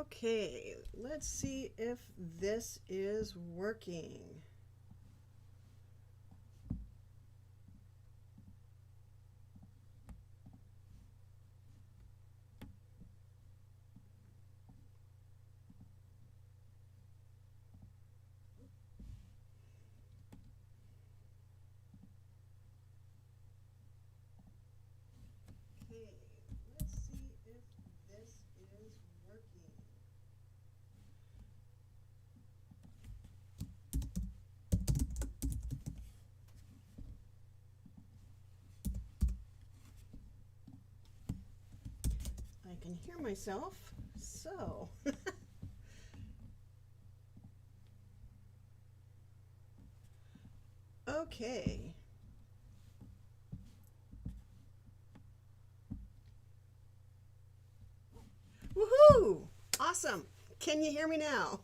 Okay, let's see if this is working. Okay, let's see if this is working. I can hear myself, so. Okay. Woohoo! Awesome. Can you hear me now?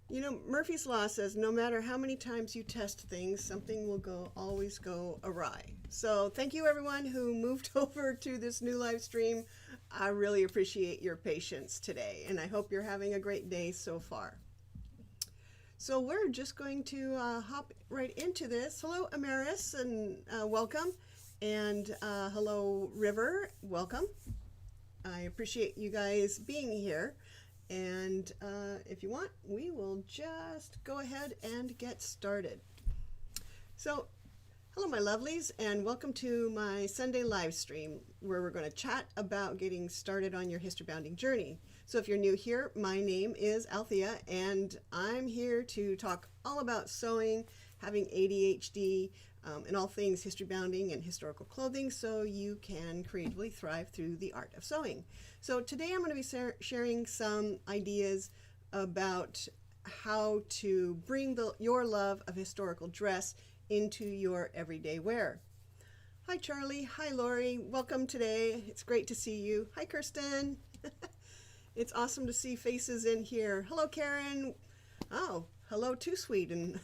You know, Murphy's Law says no matter how many times you test things, something will always go awry. So thank you everyone who moved over to this new live stream. I really appreciate your patience today, and I hope you're having a great day so far. So we're just going to hop right into this. Hello, Amaris, and welcome. And hello, River, welcome. I appreciate you guys being here. And if you want, we will just go ahead and get started. So, hello my lovelies, and welcome to my Sunday live stream where we're going to chat about getting started on your history bounding journey. So if you're new here, my name is Althea, and I'm here to talk all about sewing, having ADHD, and all things history bounding and historical clothing so you can creatively thrive through the art of sewing. So today I'm going to be sharing some ideas about how to bring your love of historical dress into your everyday wear. Hi Charlie, hi Lori, welcome today. It's great to see you. Hi Kirsten. It's awesome to see faces in here. Hello Karen. Oh, hello to Sweden.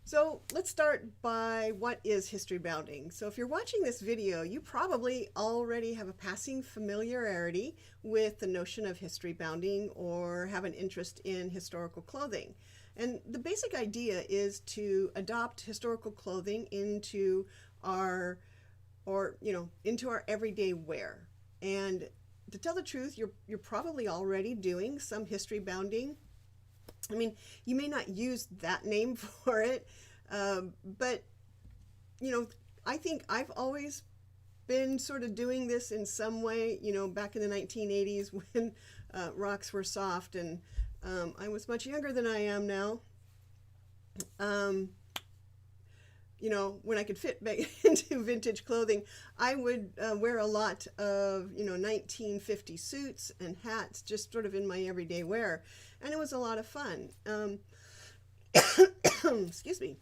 So let's start by what is history bounding. So if you're watching this video, you probably already have a passing familiarity with the notion of history bounding or have an interest in historical clothing. And the basic idea is to adopt historical clothing into our everyday wear. And to tell the truth, you're probably already doing some history bounding. I mean, you may not use that name for it, but, you know, I think I've always been sort of doing this in some way, you know, back in the 1980s when rocks were soft and I was much younger than I am now. You know, when I could fit back into vintage clothing, I would wear a lot of, 1950 suits and hats just sort of in my everyday wear. And it was a lot of fun. Excuse me.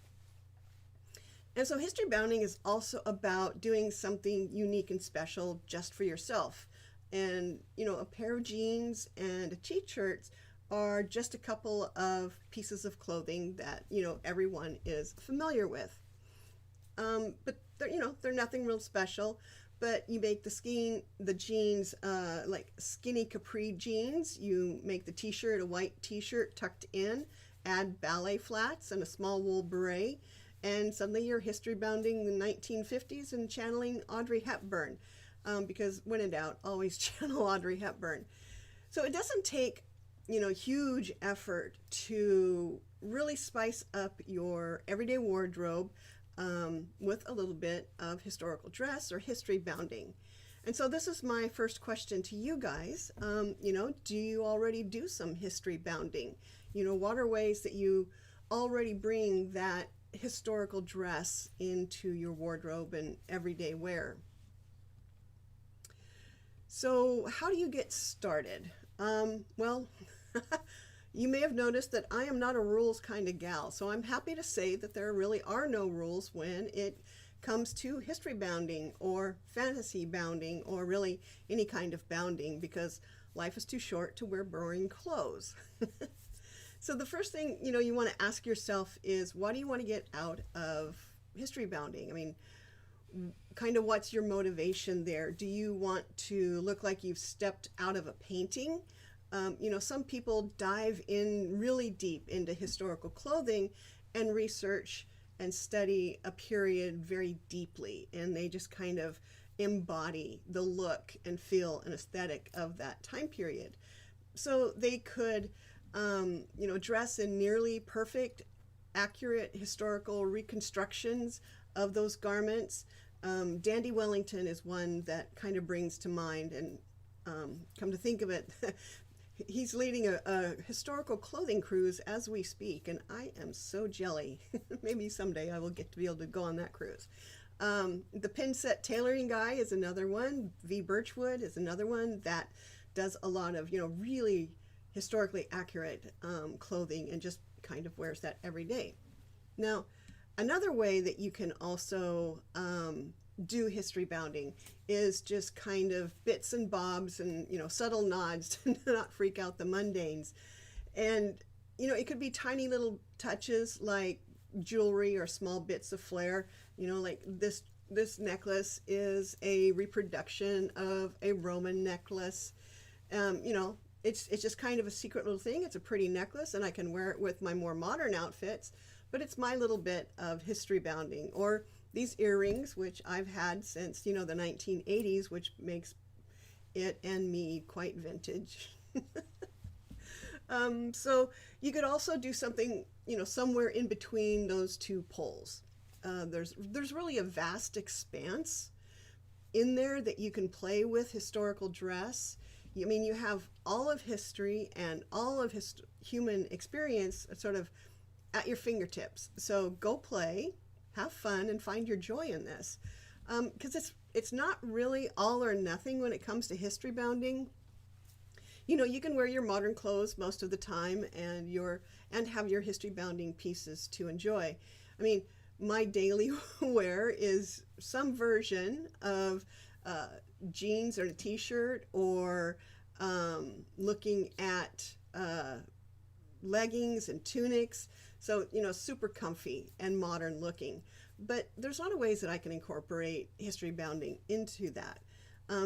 And so history bounding is also about doing something unique and special just for yourself. And, a pair of jeans and a t-shirt are just a couple of pieces of clothing that, everyone is familiar with. But they're nothing real special, but you make the jeans like skinny capri jeans. You make the t-shirt a white t-shirt tucked in, add ballet flats and a small wool beret, and suddenly you're history bounding the 1950s and channeling Audrey Hepburn, because when in doubt, always channel Audrey Hepburn. So it doesn't take, huge effort to really spice up your everyday wardrobe with a little bit of historical dress or history bounding. And so this is my first question to you guys. Do you already do some history bounding? What are ways that you already bring that historical dress into your wardrobe and everyday wear? So how do you get started? Well, you may have noticed that I am not a rules kind of gal, so I'm happy to say that there really are no rules when it comes to history bounding or fantasy bounding or really any kind of bounding, because life is too short to wear boring clothes. So the first thing, you want to ask yourself is, what do you want to get out of history bounding? I mean, kind of what's your motivation there? Do you want to look like you've stepped out of a painting? Some people dive in really deep into historical clothing and research and study a period very deeply, and they just kind of embody the look and feel and aesthetic of that time period. So they could, dress in nearly perfect, accurate historical reconstructions of those garments. Dandy Wellington is one that kind of brings to mind, and come to think of it, he's leading a historical clothing cruise as we speak, and I am so jelly. Maybe someday I will get to be able to go on that cruise. The pin set tailoring guy is another one. V. Birchwood is another one that does a lot of, really historically accurate clothing and just kind of wears that every day. Now, another way that you can also do history bounding is just kind of bits and bobs and, subtle nods to not freak out the mundanes. And, it could be tiny little touches like jewelry or small bits of flair. Like this necklace is a reproduction of a Roman necklace. It's just kind of a secret little thing. It's a pretty necklace, and I can wear it with my more modern outfits, but it's my little bit of history bounding. Or these earrings, which I've had since, the 1980s, which makes it and me quite vintage. So you could also do something, somewhere in between those two poles. There's really a vast expanse in there that you can play with historical dress. You have all of history and all of human experience sort of at your fingertips. So go play, have fun, and find your joy in this. Because it's not really all or nothing when it comes to history bounding. You can wear your modern clothes most of the time and have your history bounding pieces to enjoy. My daily wear is some version of jeans or a t-shirt, or looking at leggings and tunics. So, super comfy and modern looking. But there's a lot of ways that I can incorporate history bounding into that.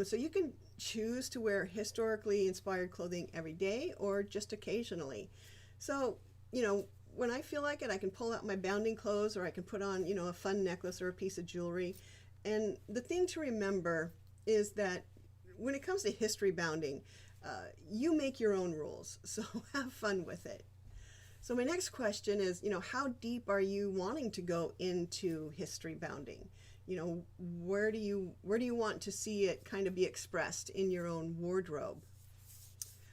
So you can choose to wear historically inspired clothing every day or just occasionally. So, when I feel like it, I can pull out my bounding clothes, or I can put on, a fun necklace or a piece of jewelry. And the thing to remember is that when it comes to history bounding, you make your own rules, so have fun with it. So my next question is, how deep are you wanting to go into history bounding? Where do you want to see it kind of be expressed in your own wardrobe?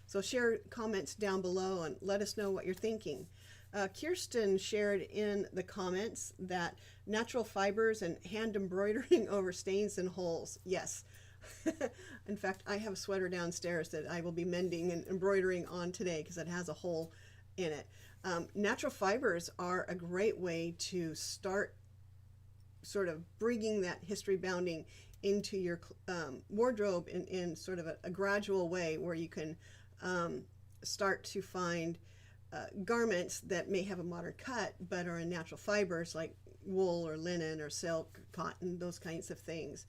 So share comments down below and let us know what you're thinking. Kirsten shared in the comments that natural fibers and hand embroidering over stains and holes. Yes. In fact, I have a sweater downstairs that I will be mending and embroidering on today because it has a hole in it. Natural fibers are a great way to start sort of bringing that history bounding into your wardrobe in sort of a gradual way, where you can start to find garments that may have a modern cut but are in natural fibers like wool or linen or silk, cotton, those kinds of things,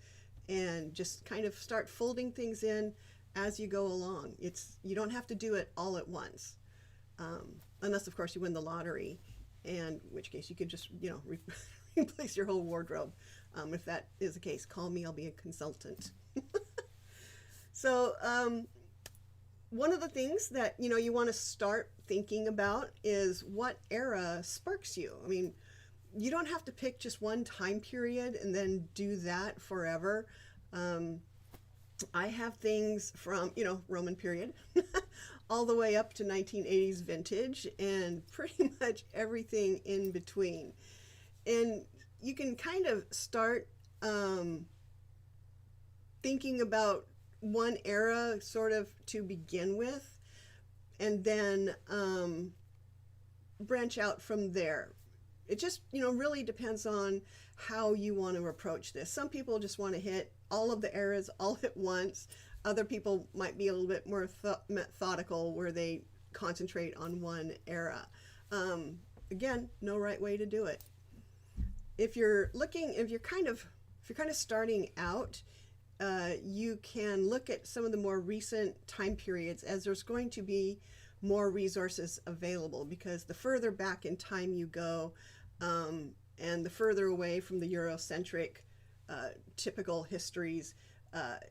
and just kind of start folding things in as you go along. You don't have to do it all at once, unless of course you win the lottery, in which case you could just replace your whole wardrobe. If that is the case, call me, I'll be a consultant. So one of the things that you want to start thinking about is what era sparks you. You don't have to pick just one time period and then do that forever. I have things from Roman period all the way up to 1980s vintage, and pretty much everything in between. And you can kind of start thinking about one era sort of to begin with, and then branch out from there. It just really depends on how you want to approach this. Some people just want to hit all of the eras all at once. Other people might be a little bit more methodical, where they concentrate on one era. Again, no right way to do it. If you're kind of if you're kind of starting out, you can look at some of the more recent time periods, as there's going to be more resources available, because the further back in time you go, and the further away from the Eurocentric typical histories,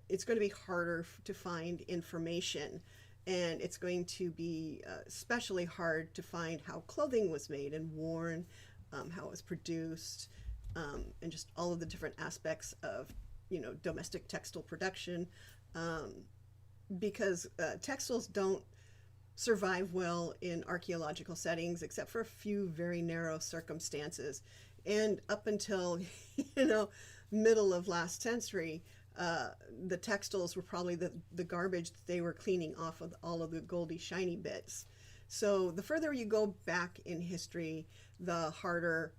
it's going to be harder to find information, and it's going to be especially hard to find how clothing was made and worn, how it was produced, and just all of the different aspects of, domestic textile production, because textiles don't survive well in archaeological settings, except for a few very narrow circumstances. And up until, middle of last century, the textiles were probably the garbage that they were cleaning off of all of the goldy shiny bits. So the further you go back in history, the harder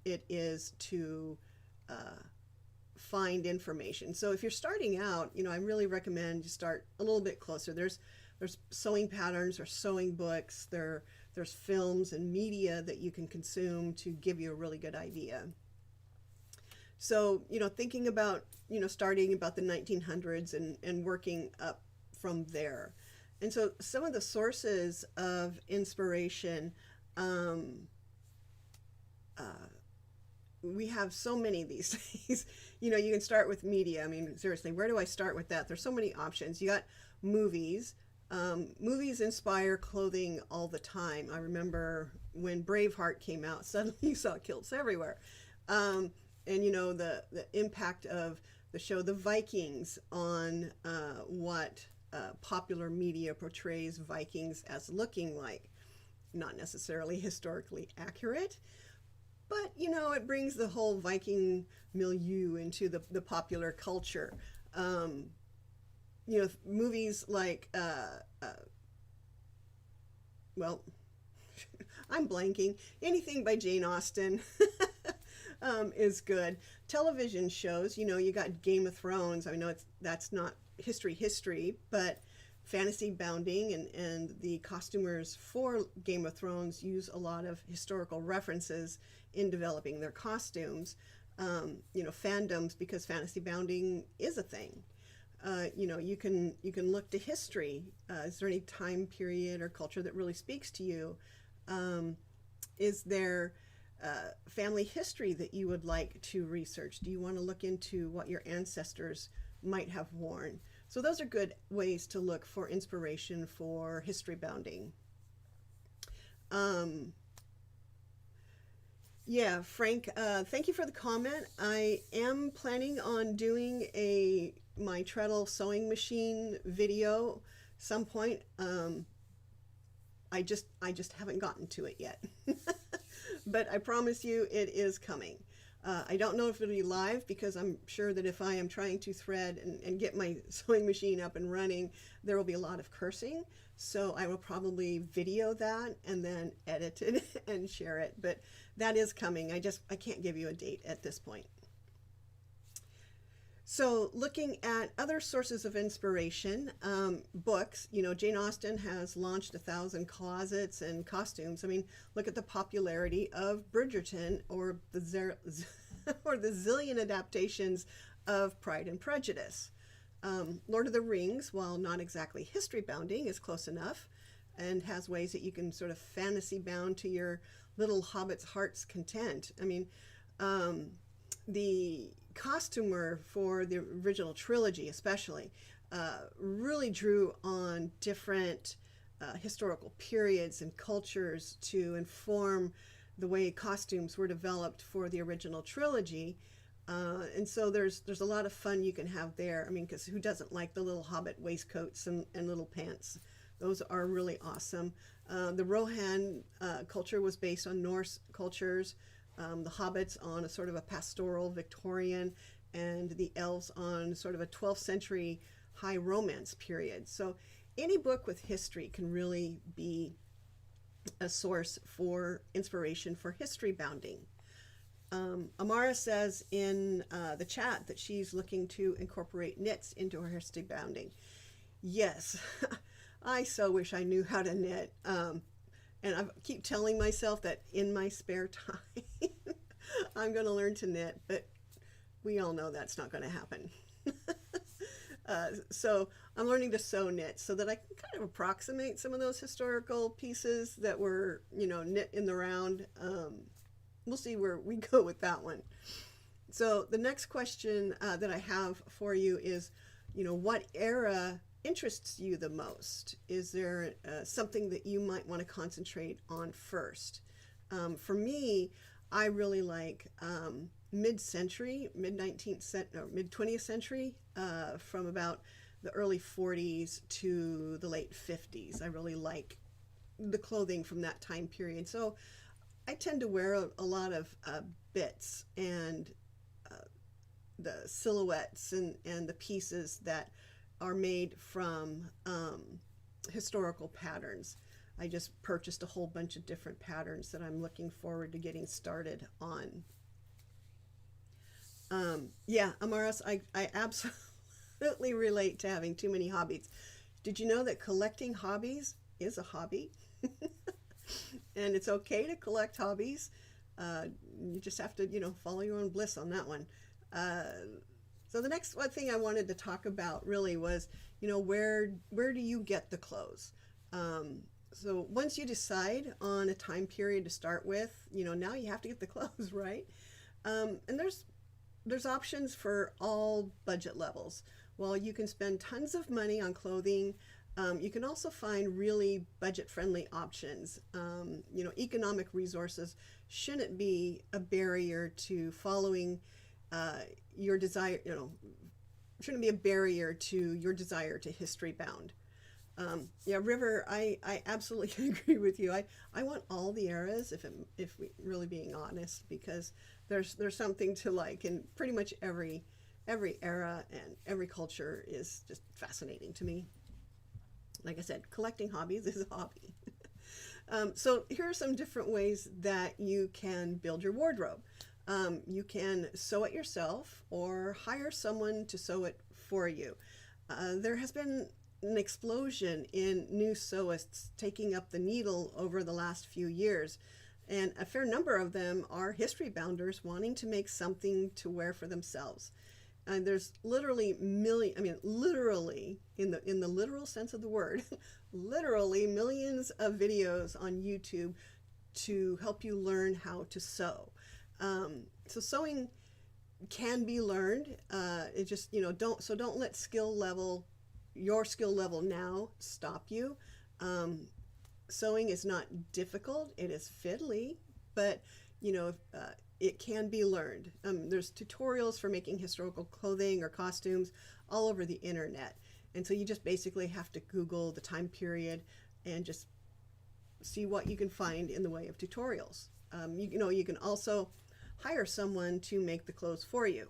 it is to find information. So if you're starting out, I really recommend you start a little bit closer. There's sewing patterns or sewing books. There's films and media that you can consume to give you a really good idea. So, thinking about, starting about the 1900s and working up from there. And so some of the sources of inspiration, we have so many these days. You can start with media. I mean, seriously, where do I start with that? There's so many options. You got movies. Movies inspire clothing all the time. I remember when Braveheart came out, suddenly you saw kilts everywhere. And the impact of the show The Vikings on what popular media portrays Vikings as looking like. Not necessarily historically accurate, but it brings the whole Viking milieu into the popular culture. Movies like, I'm blanking. Anything by Jane Austen is good. Television shows, you got Game of Thrones. I know that's not history, but fantasy bounding and the costumers for Game of Thrones use a lot of historical references in developing their costumes. Fandoms, because fantasy bounding is a thing. You can look to history. Is there any time period or culture that really speaks to you? Is there family history that you would like to research? Do you want to look into what your ancestors might have worn? So those are good ways to look for inspiration for history bounding. Yeah, Frank, thank you for the comment. I am planning on doing my treadle sewing machine video some point. I just haven't gotten to it yet. But I promise you it is coming. I don't know if it'll be live, because I'm sure that if I am trying to thread and get my sewing machine up and running, there will be a lot of cursing. So I will probably video that and then edit it and share it. But that is coming. I can't give you a date at this point. So looking at other sources of inspiration, books, Jane Austen has launched 1,000 closets and costumes. I mean, look at the popularity of Bridgerton or the zillion adaptations of Pride and Prejudice. Lord of the Rings, while not exactly history bounding, is close enough and has ways that you can sort of fantasy bound to your little hobbit's heart's content. I mean, the costumer for the original trilogy especially really drew on different historical periods and cultures to inform the way costumes were developed for the original trilogy. And so there's a lot of fun you can have there. I mean, because who doesn't like the little hobbit waistcoats and little pants? Those are really awesome. The Rohan culture was based on Norse cultures. The hobbits on a sort of a pastoral Victorian, and the elves on sort of a 12th century high romance period. So any book with history can really be a source for inspiration for history bounding. Amara says in the chat that she's looking to incorporate knits into her history bounding. Yes, I so wish I knew how to knit. And I keep telling myself that in my spare time, I'm going to learn to knit, but we all know that's not going to happen. So I'm learning to sew knit so that I can kind of approximate some of those historical pieces that were, knit in the round. We'll see where we go with that one. So the next question that I have for you is, what era interests you the most? Is there something that you might want to concentrate on first? For me, I really like mid-century, mid-20th century, from about the early 40s to the late 50s. I really like the clothing from that time period. So I tend to wear a lot of bits and the silhouettes and the pieces that are made from historical patterns. I just purchased a whole bunch of different patterns that I'm looking forward to getting started on. Yeah, Amaris, I absolutely relate to having too many hobbies. Did you know that collecting hobbies is a hobby? And it's okay to collect hobbies. You just have to, follow your own bliss on that one. So the next one thing I wanted to talk about really was, where do you get the clothes? So once you decide on a time period to start with, now you have to get the clothes, right? And there's options for all budget levels. While you can spend tons of money on clothing, you can also find really budget-friendly options. Economic resources shouldn't be a barrier to following your desire, shouldn't be a barrier to your desire to history bound. River, I absolutely agree with you. I want all the eras, if we really being honest, because there's something to like in pretty much every era, and every culture is just fascinating to me. Like I said, collecting hobbies is a hobby. So here are some different ways that you can build your wardrobe. You can sew it yourself or hire someone to sew it for you. There has been an explosion in new sewists taking up the needle over the last few years, and a fair number of them are history bounders wanting to make something to wear for themselves. And there's literally literally in the literal sense of the word, literally millions of videos on YouTube to help you learn how to sew. So sewing can be learned. It just, don't let your skill level now stop you. Sewing is not difficult. It is fiddly, but it can be learned. There's tutorials for making historical clothing or costumes all over the internet. And so you just basically have to Google the time period and just see what you can find in the way of tutorials. You can also hire someone to make the clothes for you.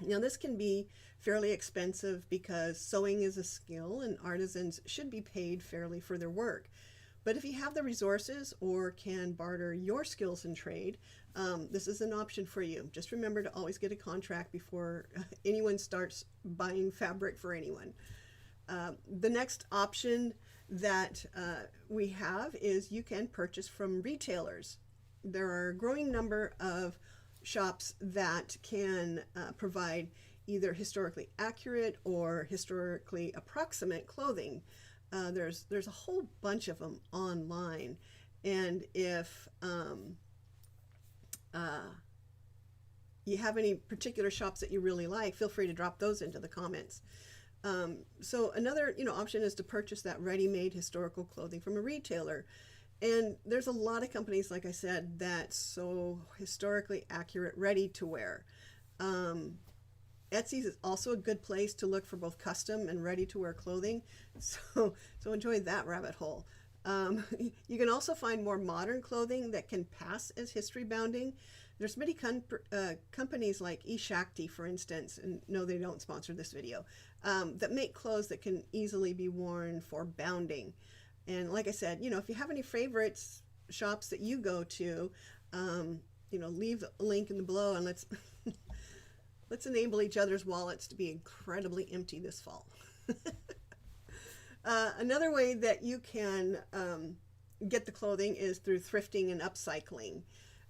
Now, this can be fairly expensive because sewing is a skill and artisans should be paid fairly for their work. But if you have the resources or can barter your skills in trade, this is an option for you. Just remember to always get a contract before anyone starts buying fabric for anyone. The next option that we have is you can purchase from retailers. There are a growing number of shops that can provide either historically accurate or historically approximate clothing. There's a whole bunch of them online, and if you have any particular shops that you really like, feel free to drop those into the comments. So another option is to purchase that ready-made historical clothing from a retailer. And there's a lot of companies, like I said, that sew historically accurate ready to wear. Etsy is also a good place to look for both custom and ready to wear clothing. So enjoy that rabbit hole. You can also find more modern clothing that can pass as history bounding. There's many companies like eShakti, for instance, and no, they don't sponsor this video, that make clothes that can easily be worn for bounding. And like I said, if you have any favorites, shops that you go to, leave a link in the below, and let's let's enable each other's wallets to be incredibly empty this fall. Another way that you can get the clothing is through thrifting and upcycling.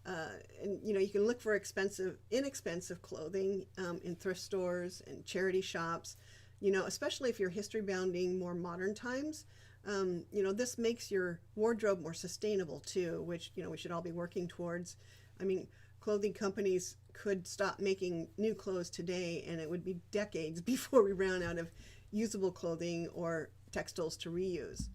And you can look for inexpensive clothing in thrift stores and charity shops. Especially if you're history bounding more modern times. This makes your wardrobe more sustainable too, which we should all be working towards. I mean, clothing companies could stop making new clothes today, and it would be decades before we ran out of usable clothing or textiles to reuse.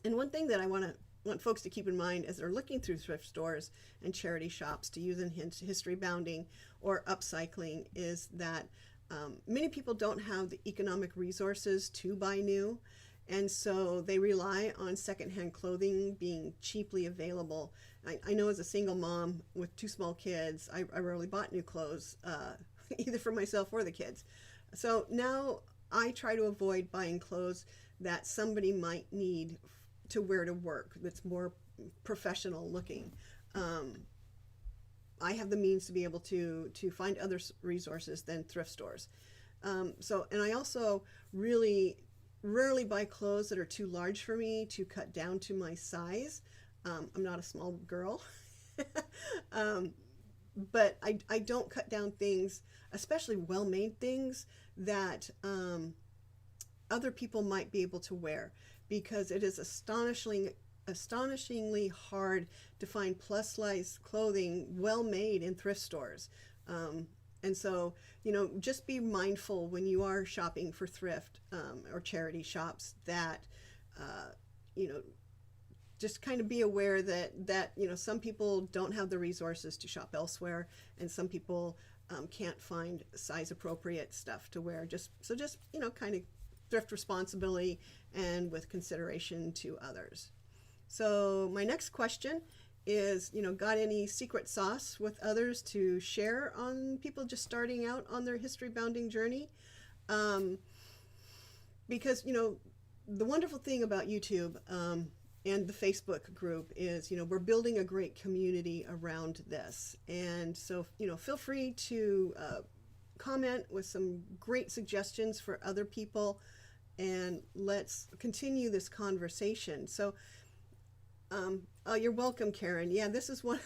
And one thing that I want folks to keep in mind as they're looking through thrift stores and charity shops to use in history bounding or upcycling is that many people don't have the economic resources to buy new, and so they rely on secondhand clothing being cheaply available. I know as a single mom with 2 small kids, I rarely bought new clothes, either for myself or the kids. So now I try to avoid buying clothes that somebody might need to wear to work that's more professional looking. I have the means to be able to find other resources than thrift stores. And I also really rarely buy clothes that are too large for me to cut down to my size. I'm not a small girl. But I don't cut down things, especially well-made things that other people might be able to wear, because it is astonishingly hard to find plus-size clothing well-made in thrift stores. And so, just be mindful when you are shopping for thrift or charity shops that, just kind of be aware that some people don't have the resources to shop elsewhere, and some people can't find size appropriate stuff to wear. Just kind of thrift responsibly and with consideration to others. So my next question is, got any secret sauce with others to share on people just starting out on their history bounding journey? Because, the wonderful thing about YouTube and the Facebook group is, we're building a great community around this. And so, feel free to comment with some great suggestions for other people, and let's continue this conversation. So, oh, you're welcome, Karen. Yeah, that's one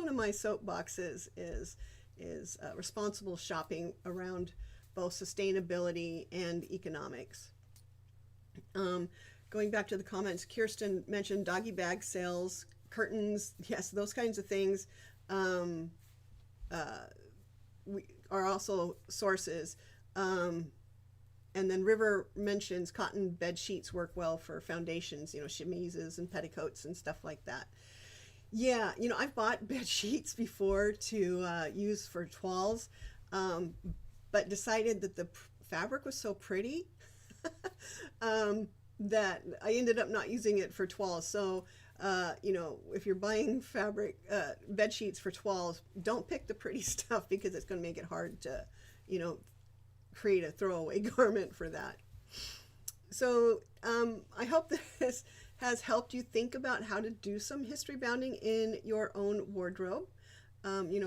of my soapboxes is responsible shopping around both sustainability and economics. Going back to the comments, Kirsten mentioned doggy bag sales, curtains, yes, those kinds of things we are also sources. And then River mentions cotton bed sheets work well for foundations, chemises and petticoats and stuff like that. Yeah, I've bought bed sheets before to use for toiles, but decided that the fabric was so pretty that I ended up not using it for toiles. So, if you're buying fabric bed sheets for toiles, don't pick the pretty stuff, because it's going to make it hard to, create a throwaway garment for that. So I hope this has helped you think about how to do some history bounding in your own wardrobe.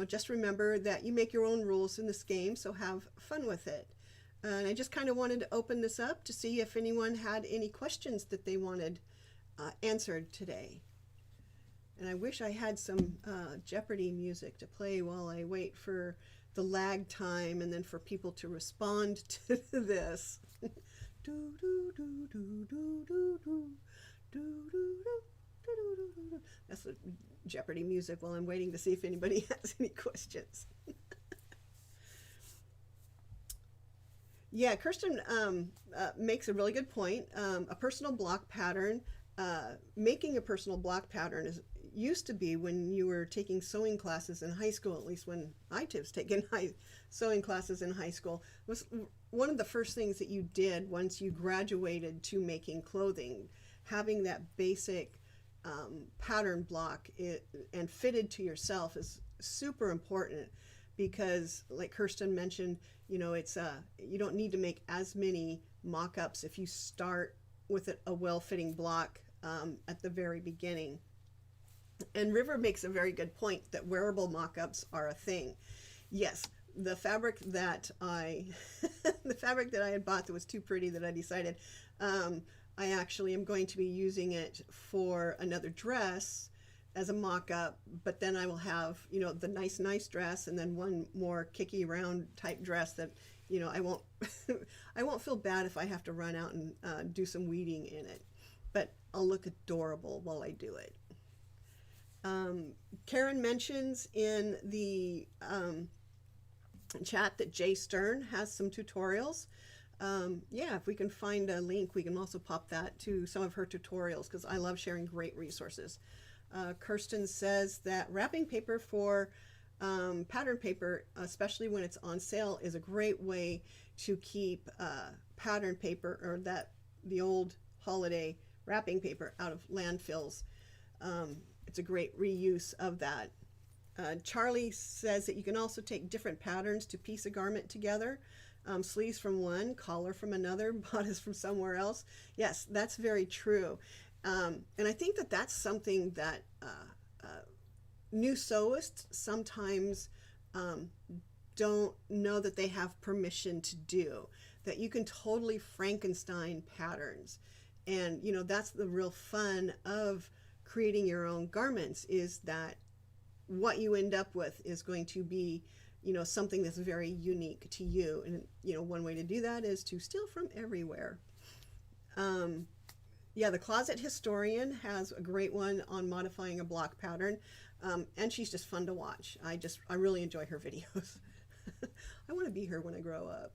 Just remember that you make your own rules in this game, so have fun with it. And I just kind of wanted to open this up to see if anyone had any questions that they wanted answered today. And I wish I had some Jeopardy music to play while I wait for the lag time and then for people to respond to this. That's the Jeopardy music while I'm waiting to see if anybody has any questions. Yeah, Kirsten makes a really good point. A personal block pattern, making a personal block pattern used to be when you were taking sewing classes in high school, at least when I was taking sewing classes in high school, was one of the first things that you did once you graduated to making clothing. Having that basic pattern block and fitted to yourself is super important, because like Kirsten mentioned, it's you don't need to make as many mock-ups if you start with a well-fitting block at the very beginning. And River makes a very good point that wearable mock-ups are a thing. Yes, the fabric that I had bought that was too pretty that I decided I actually am going to be using it for another dress as a mock-up, but then I will have, you know, the nice dress, and then one more kicky round type dress that, you know, I won't I won't feel bad if I have to run out and do some weeding in it, but I'll look adorable while I do it. Karen mentions in the chat that Jay Stern has some tutorials. Yeah, if we can find a link, we can also pop that to some of her tutorials, because I love sharing great resources. Kirsten says that wrapping paper for pattern paper, especially when it's on sale, is a great way to keep pattern paper, or the old holiday wrapping paper, out of landfills. It's a great reuse of that. Charlie says that you can also take different patterns to piece a garment together. Sleeves from one, collar from another, bodice from somewhere else. Yes, that's very true. And I think that that's something that new sewists sometimes don't know that they have permission to do, that you can totally Frankenstein patterns. And, you know, that's the real fun of creating your own garments, is that what you end up with is going to be, you know, something that's very unique to you. And, you know, one way to do that is to steal from everywhere. Yeah, the Closet Historian has a great one on modifying a block pattern. And she's just fun to watch. I really enjoy her videos. I want to be her when I grow up.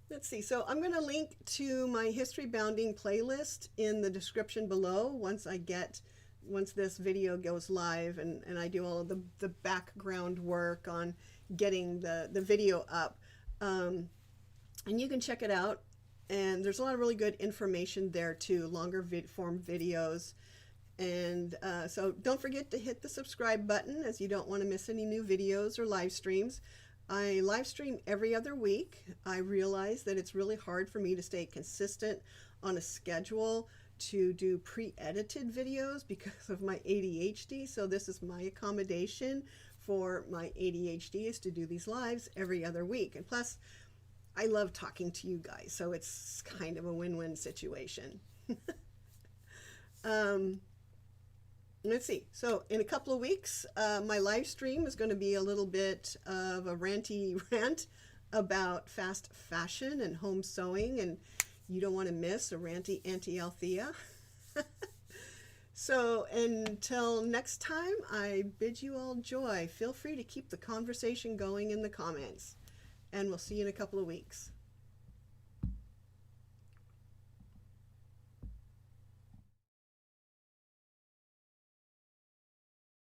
Let's see. So I'm going to link to my history bounding playlist in the description below once this video goes live, and I do all of the background work on getting the video up. And you can check it out. And there's a lot of really good information there too, longer form videos. And so don't forget to hit the subscribe button, as you don't want to miss any new videos or live streams. I live stream every other week. I realize that it's really hard for me to stay consistent on a schedule to do pre-edited videos because of my ADHD. So this is my accommodation for my ADHD, is to do these lives every other week. And plus, I love talking to you guys, so it's kind of a win-win situation. Let's see. So in a couple of weeks, my live stream is going to be a little bit of a ranty rant about fast fashion and home sewing, and you don't want to miss a ranty Auntie Althea. So until next time, I bid you all joy. Feel free to keep the conversation going in the comments, and we'll see you in a couple of weeks.